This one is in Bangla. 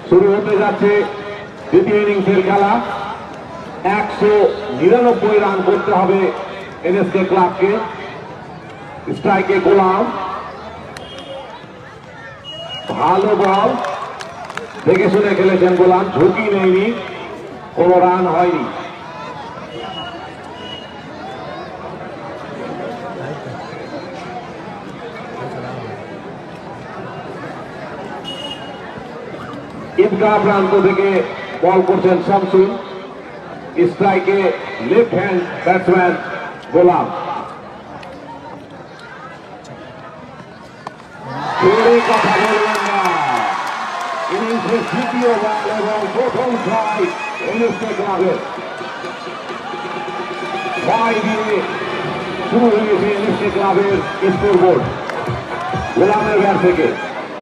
শুরু হতে যাচ্ছে দ্বিতীয় ইনিংসের খেলা। 199 রান করতে হবে এনএসকে ক্লাবকে। স্ট্রাইকে গোলাম, ভালো বল, দেখে শুনে খেলেছেন গোলাম, ঝুঁকি নেয়নি, কোন রান হয়নি। ঈদগাহ প্রান্ত থেকে বল করছেন শামসুল। স্ট্রাইকে লেফট হ্যান্ড ব্যাটসম্যান গোলাম। কথা বলবেন না, ইনিংসের তৃতীয় বল এবং প্রথম ছয় এনএসকে ক্লাবের। ছয় দিয়ে শুরু হয়েছে এনএসকে ক্লাবের স্কোরবোর্ড। গোলামের ব্যাট থেকে